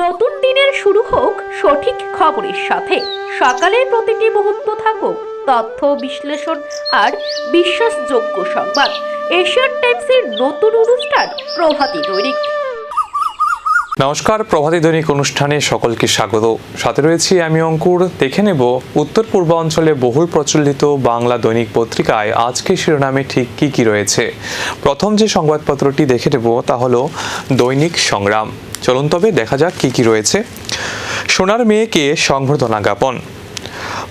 নতুন দিনের শুরু হোক সঠিক খবরের সাথে। সকালের প্রতিটি মুহূর্ত থাকুক তথ্য বিশ্লেষণ আর বিশ্বাসযোগ্য সংবাদ। এশিয়ান টাইমসের নতুন অনুষ্ঠান প্রভাতী দৈনিক। নমস্কার, প্রভাতী দৈনিক অনুষ্ঠানে সকলকে স্বাগত। সাথে রয়েছি আমি অঙ্কুর। দেখে নেব উত্তর পূর্বাঞ্চলে বহুল প্রচলিত বাংলা দৈনিক পত্রিকায় আজকে শিরোনামে ঠিক কি রয়েছে। প্রথম যে সংবাদপত্রটি দেখে নেব তা হলো দৈনিক সংগ্রাম। চলুন তবে দেখা যাক কি রয়েছে। সোনার মেয়েকে সংবর্ধনা জ্ঞাপন।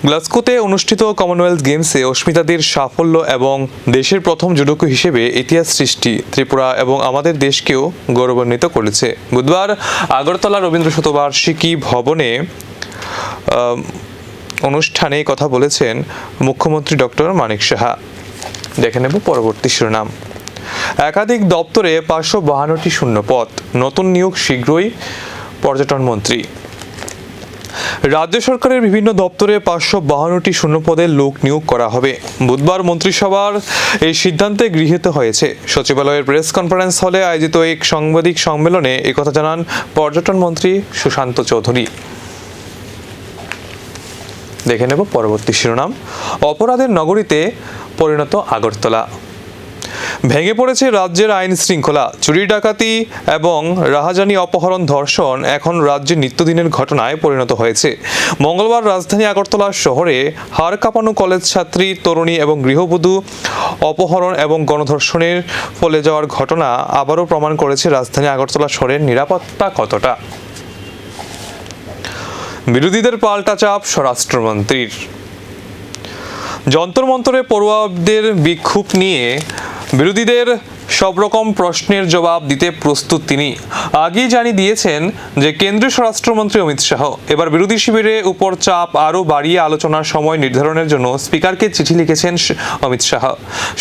গ্লাসগোতে অনুষ্ঠিত কমনওয়েলথ গেমসে অস্মিতাদের সাফল্য এবং দেশের প্রথম জুডোকু হিসেবে ইতিহাস সৃষ্টি ত্রিপুরা এবং আমাদের দেশকেও গৌরবান্বিত করেছে। বুধবার আগরতলা রবীন্দ্র শতবার্ষিকী ভবনে অনুষ্ঠানে কথা বলেছেন মুখ্যমন্ত্রী ডক্টর মানিক সাহা। দেখে নেব পরবর্তী শিরোনাম। একাধিক দপ্তরে 552টি শূন্য পদ, নতুন নিয়োগ শীঘ্রই, পর্যটন মন্ত্রী। রাজ্য সরকারের বিভিন্ন দপ্তরে 552টি শূন্য পদে লোক নিয়োগ করা হবে। বুধবার মন্ত্রিসভার এই সিদ্ধান্তে গৃহীত হয়েছে। সচিবালয়ের প্রেস কনফারেন্স হলে আয়োজিত এক সাংবাদিক সম্মেলনে একথা জানান পর্যটন মন্ত্রী সুশান্ত চৌধুরী। দেখে নেব পরবর্তী শিরোনাম। অপরাধের নগরীতে পরিণত আগরতলা। ভেঙে পড়েছে রাজ্যের আইন শৃঙ্খলা। চুরি ডাকাতি এবং রাহাজানি, অপহরণ, ধর্ষণ এখন রাজ্যের নিত্যদিনের ঘটনায় পরিণত হয়েছে। মঙ্গলবার রাজধানী আগরতলা শহরে হাড় কাঁপানো কলেজ ছাত্রী, তরুণী এবং গৃহবধূ অপহরণ এবং গণধর্ষণের ফলে যাওয়ার ঘটনা আবারও প্রমাণ করেছে রাজধানী আগরতলা শহরের নিরাপত্তা কতটা। বিরোধীদের পাল্টা চাপ স্বরাষ্ট্রমন্ত্রীর। যন্তর মন্তরে পড়ুয়াদের বিক্ষোভ নিয়ে বিরোধীদের সব রকম প্রশ্নের জবাব দিতে প্রস্তুত তিনি। আগেই জানিয়ে দিয়েছেন যে কেন্দ্রীয় স্বরাষ্ট্রমন্ত্রী অমিত শাহ এবার বিরোধী শিবিরের উপর চাপ আরও বাড়িয়ে আলোচনার সময় নির্ধারণের জন্য স্পিকারকে চিঠি লিখেছেন অমিত শাহ।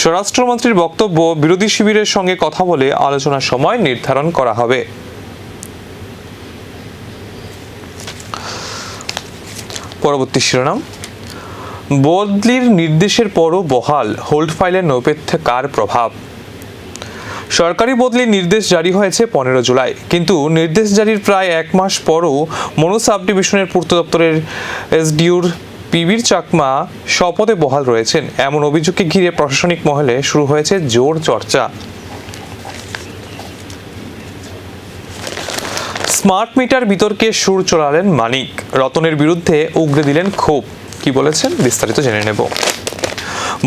স্বরাষ্ট্রমন্ত্রীর বক্তব্য, বিরোধী শিবিরের সঙ্গে কথা বলে আলোচনার সময় নির্ধারণ করা হবে। পরবর্তী শিরোনাম। বদলির নির্দেশের পরও বহাল হোল্ড ফাইলের নৈপথ্যে কার প্রভাব। সরকারি বদলির নির্দেশ জারি হয়েছে 15 জুলাই, কিন্তু নির্দেশ জারির প্রায় এক মাস পরও মনু সাব ডিভিশনের পূর্ত দপ্তরের এসডিওর পিবির চাকমা শপথে বহাল রয়েছেন। এমন অভিযোগকে ঘিরে প্রশাসনিক মহলে শুরু হয়েছে জোর চর্চা। স্মার্ট মিটার বিতর্কে সুর চড়ালেন মানিক, রতনের বিরুদ্ধে উগরে দিলেন ক্ষোভ। কি বলেছেন বিস্তারিত জেনে নেব।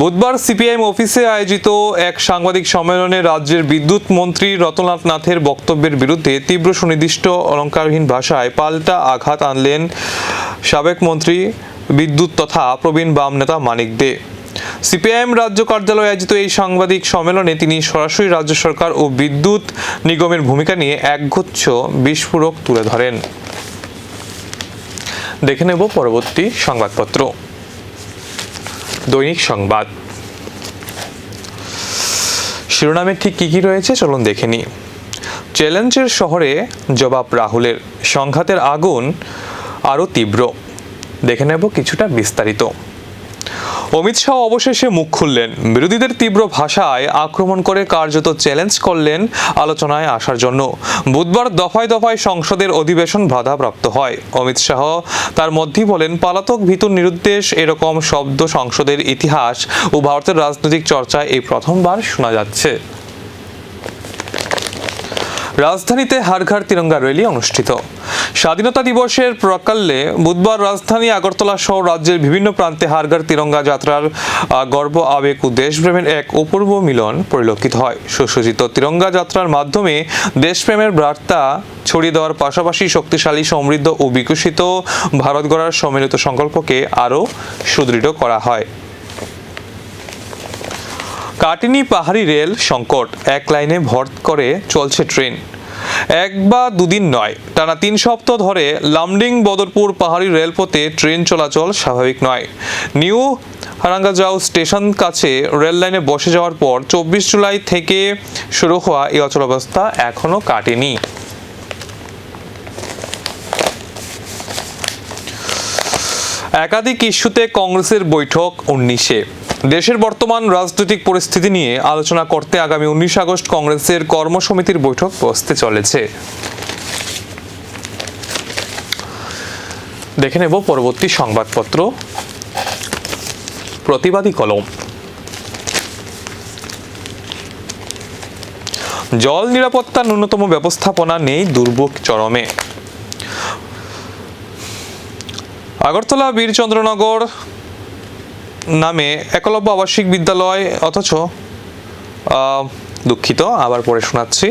বুধবার সিপিআইএম অফিসে আয়োজিত এক সাংবাদিক সম্মেলনে রাজ্যের বিদ্যুৎ মন্ত্রী রতনলাল নাথের বক্তব্যের বিরুদ্ধে তীব্র সুনির্দিষ্ট অলঙ্কারহীন ভাষায় পাল্টা আঘাত আনলেন সাবেক মন্ত্রী বিদ্যুৎ তথা প্রবীণ বাম নেতা মানিক দে। সিপিআইএম রাজ্য কার্যালয়ে আয়োজিত এই সাংবাদিক সম্মেলনে তিনি সরাসরি রাজ্য সরকার ও বিদ্যুৎ নিগমের ভূমিকা নিয়ে একগুচ্ছ বিস্ফোরক তুলে ধরেন। দেখে নেব পরবর্তী সংবাদপত্র দৈনিক সংবাদ। শিরোনামে ঠিক কি রয়েছে চলুন দেখে নিই। চ্যালেঞ্জের শহরে জবাব রাহুলের, সংঘাতের আগুন আরও তীব্র। দেখে নেব কিছুটা বিস্তারিত। অমিত শাহ অবশেষে মুখ খুললেন। বিরোধীদের তীব্র ভাষায় আক্রমণ করে কার্যত চ্যালেঞ্জ করলেন আলোচনায় আসার জন্য। বুধবার দফায় দফায় সংসদের অধিবেশন বাধাপ্রাপ্ত হয়। অমিত শাহ তার মধ্যেই বলেন, পলাতক ভীতুর নিরুদ্দেশ এরকম শব্দ সংসদের ইতিহাস ও ভারতের রাজনৈতিক চর্চায় এই প্রথমবার শোনা যাচ্ছে। রাজধানীতে হর ঘর তিরঙ্গা র্যালি অনুষ্ঠিত। স্বাধীনতা দিবসের প্রাক্কালে বুধবার রাজধানী আগরতলা সহ রাজ্যের বিভিন্ন প্রান্তে হর ঘর তিরঙ্গা যাত্রার গর্ব, আবেগ ও দেশপ্রেমের এক অপূর্ব মিলন পরিলক্ষিত হয়। সুসজ্জিত তিরঙ্গা যাত্রার মাধ্যমে দেশপ্রেমের বার্তা ছড়িয়ে দেওয়ার পাশাপাশি শক্তিশালী, সমৃদ্ধ ও বিকশিত ভারত গড়ার সম্মিলিত সংকল্পকে আরও সুদৃঢ় করা হয়। কাটিনি পাহাড়ি রেল সংকট, এক লাইনে ভর করে চলছে ট্রেন। এক বা দুদিন নয়, টানা 3 সপ্তাহ ধরে লামডিং বদরপুর পাহাড়ি রেলপথে ট্রেন চলাচল স্বাভাবিক নয়। নিউ হারাঙ্গাজাও স্টেশন কাছে রেল লাইনে বসে যাওয়ার পর 24 জুলাই থেকে শুরু হওয়া এই অচলাবস্থা এখনো কাটেনি। একাধিক ইস্যুতে কংগ্রেসের বৈঠক 19-এ। দেশের বর্তমান রাজনৈতিক পরিস্থিতি নিয়ে আলোচনা করতে আগামী 19 আগস্ট কংগ্রেসের কর্মসমিতির বৈঠক বসতে চলেছে। দেখে নেব পরবর্তী সংবাদপত্র প্রতিবাদী কলম। জল নিরাপত্তার ন্যূনতম ব্যবস্থাপনা নেই, দুর্ভোগ চরমে। আগরতলা বীরচন্দ্রনগর নামে একলব্য আবাসিক বিদ্যালয় অথচ দুঃখিত, আবার পড়ে শোনাচ্ছি।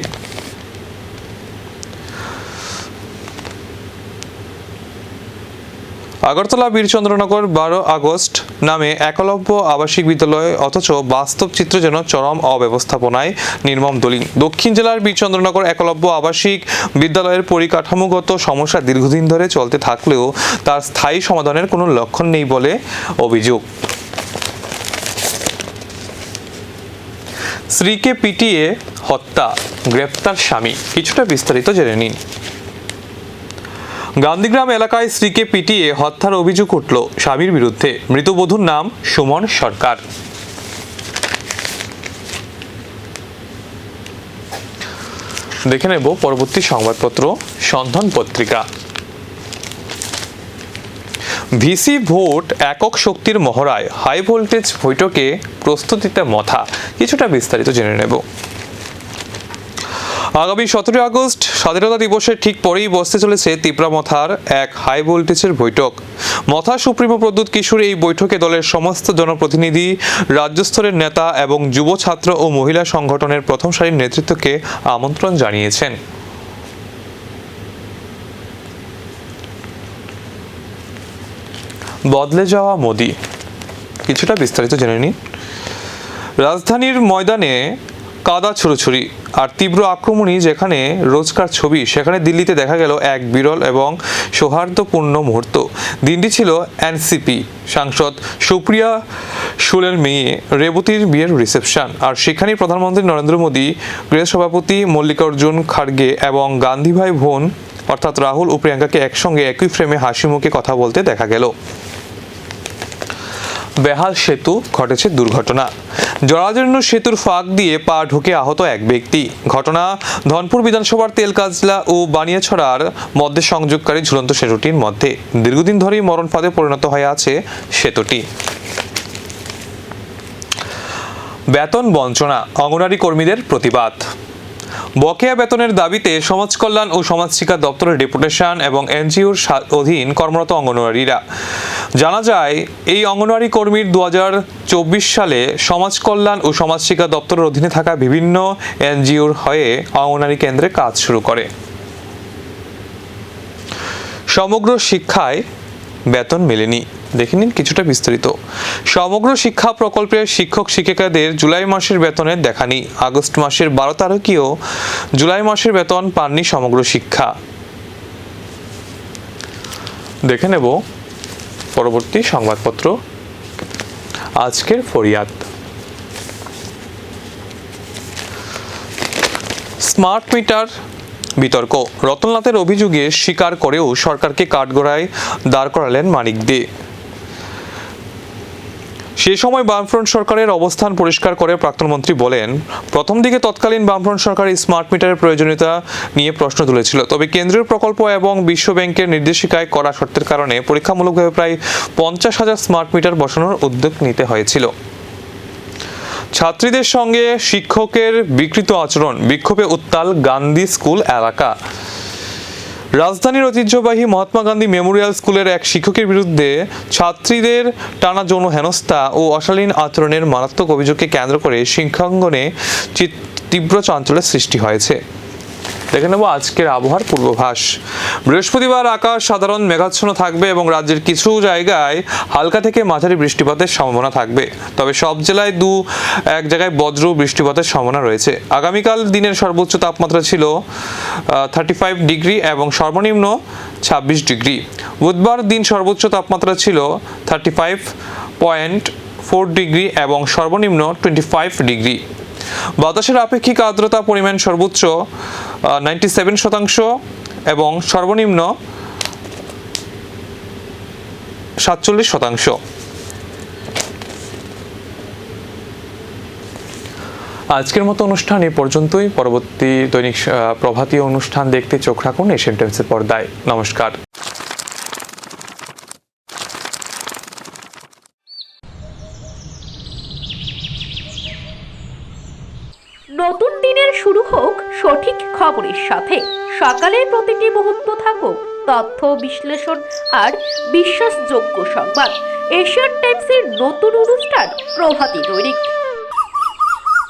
আগরতলা বীরচন্দ্রনগর 12 আগস্ট নামে একলব্য আবাসিক বিদ্যালয় অথচ বাস্তব চিত্র যেন চরম অব্যবস্থাপনায় নির্মম দলিল। দক্ষিণ জেলার বীরচন্দ্রনগর একলব্য আবাসিক বিদ্যালয়ের পরিকাঠামোগত সমস্যা দীর্ঘদিন ধরে চলতে থাকলেও তার স্থায়ী সমাধানের কোনো লক্ষণ নেই বলে অভিযোগ। স্ত্রীকে পিটিয়ে হত্যা, গ্রেপ্তার স্বামী। কিছুটা বিস্তারিত জেনে নিন। গান্ধীগ্রাম এলাকায় স্ত্রীকে পিটিয়ে হত্যার অভিযোগ উঠল স্বামীর বিরুদ্ধে। মৃত বধূর নাম সুমন সরকার। দেখে নেব পরবর্তী সংবাদপত্র সন্ধান পত্রিকা। ভিসি ভোট একক শক্তির মহড়ায় হাই ভোল্টেজ বৈঠকে প্রস্তুতিতে মথা। কিছুটা বিস্তারিত জেনে নেব। আগামী 17 আগস্ট স্বাধীনতা দিবসের ঠিক পরেই বসতে চলেছে তিপ্রামথার এক হাই ভোল্টেজের বৈঠক। মথা সুপ্রিমো প্রদ্যুৎ কিশোর এই বৈঠকে দলের সমস্ত জনপ্রতিনিধি, রাজ্য স্তরের নেতা এবং যুব ছাত্র ও মহিলা সংগঠনের প্রথম সারির নেতৃত্বকে আমন্ত্রণ জানিয়েছেন। বদলে যাওয়া মোদি। কিছুটা বিস্তারিত জেনে নিন। রাজধানীর ময়দানে কাদা ছুড়োছুড়ি আর তীব্র আক্রমণই যেখানে রোজকার ছবি, সেখানে দিল্লিতে দেখা গেল এক বিরল এবং সৌহার্দ্যপূর্ণ মুহূর্ত। দিনটি ছিল এনসিপি সাংসদ সুপ্রিয়া শুলের মেয়ে রেবতীর বিয়ের রিসেপশন। আর সেখানেই প্রধানমন্ত্রী নরেন্দ্র মোদী, গৃহ সভাপতি মল্লিকার্জুন খাড়গে এবং গান্ধী ভাই বোন অর্থাৎ রাহুল ও প্রিয়াঙ্কাকে একসঙ্গে একই ফ্রেমে হাসি মুখে কথা বলতে দেখা গেল। বেহাল সেতু, ঘটেছে দুর্ঘটনা। জরাজীর্ণ সেতুর ফাঁক দিয়ে পা ঢুকে আহত এক ব্যক্তি। ঘটনা ধনপুর বিধানসভার তেলকাজলা ও বানিয়াছড়ার মধ্যে সংযোগকারী ঝুলন্ত সেতুটির মধ্যে। দীর্ঘদিন ধরেই মরণ ফাঁদে পরিণত হয়ে আছে সেতুটি। বেতন বঞ্চনা, অঙ্গনওয়াড়ি কর্মীদের প্রতিবাদ। বকেয়া বেতনের দাবিতে সমাজ কল্যাণ ও সমাজ শিক্ষা দপ্তরের ডেপুটেশন এবং এনজিওর অধীন কর্মরত অঙ্গনওয়াড়িরা। জানা যায়, এই অঙ্গনওয়াড়ি কর্মীর 2024 সালে সমাজ কল্যাণ ও সমাজ শিক্ষা দপ্তরের অধীনে থাকা বিভিন্ন এনজিওর হয়ে অঙ্গনওয়াড়ি কেন্দ্রে কাজ শুরু করে। সমগ্র শিক্ষায় বেতন মেলেনি। দেখে নিন কিছুটা বিস্তারিত। সমগ্র শিক্ষা প্রকল্পের শিক্ষক শিক্ষিকাদের জুলাই মাসের বেতনের দেখা নেই। আগস্ট মাসের 12 তারিখেও জুলাই মাসের বেতন পাননি সমগ্র শিক্ষা। দেখে নেব পরবর্তী সংবাদপত্র আজকের ফরিয়াদ। স্মার্ট মিটার বিতর্ক। রতনলাথের অভিযোগে স্বীকার করেও সরকারকে কাঠগড়ায় দাঁড় করালেন মানিক দে। সে সময় বামফ্রন্ট সরকারের অবস্থান পরিষ্কার করে প্রাক্তন মন্ত্রী বলেন, প্রথম দিকে তৎকালীন বামফ্রন্ট সরকার এই স্মার্ট মিটারের প্রয়োজনীয়তা নিয়ে প্রশ্ন তুলেছিল। তবে কেন্দ্রীয় প্রকল্প এবং বিশ্ব ব্যাংকের নির্দেশিকায় করা শর্তের কারণে পরীক্ষামূলকভাবে প্রায় 50,000 স্মার্ট মিটার বসানোর উদ্যোগ নিতে হয়েছিল। ছাত্রীদের সঙ্গে শিক্ষকের বিকৃত আচরণ, বিক্ষোভে উত্তাল গান্ধী স্কুল এলাকা। রাজধানীর ঐতিহ্যবাহী মহাত্মা গান্ধী মেমোরিয়াল স্কুলের এক শিক্ষকের বিরুদ্ধে ছাত্রীদের টানা যৌন হেনস্থা ও অশালীন আচরণের মারাত্মক অভিযোগকে কেন্দ্র করে শিক্ষাঙ্গনে তীব্র চাঞ্চল্যের সৃষ্টি হয়েছে। দেখে নেব আজকের আবহাওয়ার পূর্বাভাস। বৃহস্পতিবার আকাশ সাধারণ মেঘাচ্ছন্ন থাকবে এবং রাজ্যের কিছু জায়গায় হালকা থেকে মাঝারি বৃষ্টিপাতের সম্ভাবনা থাকবে। তবে সব জেলায় এক জায়গায় বজ্র বৃষ্টিপাতের সম্ভাবনা রয়েছে। আগামীকাল দিনের সর্বোচ্চ তাপমাত্রা ছিল 35 ডিগ্রি এবং সর্বনিম্ন 26 ডিগ্রি। বুধবার দিন সর্বোচ্চ তাপমাত্রা ছিল 35.4 ডিগ্রি এবং সর্বনিম্ন 25 ডিগ্রি। বাতাসের আপেক্ষিক আর্দ্রতা পরিমাণ সর্বোচ্চ 97% এবং সর্বনিম্ন 47%। আজকের মতো অনুষ্ঠান এ পর্যন্তই। পরবর্তী দৈনিক প্রভাতী অনুষ্ঠান দেখতে চোখ রাখুন এশিয়ান টাইমসের পর্দায়। নমস্কার। নতুন দিনের শুরু হোক সঠিক খবরের সাথে। সকালের প্রতিটি মুহূর্ত থাকুক তথ্য বিশ্লেষণ আর বিশ্বাসযোগ্য সংবাদ। এশিয়ান টাইমসের নতুন অনুষ্ঠান প্রভাতী দৈনিক।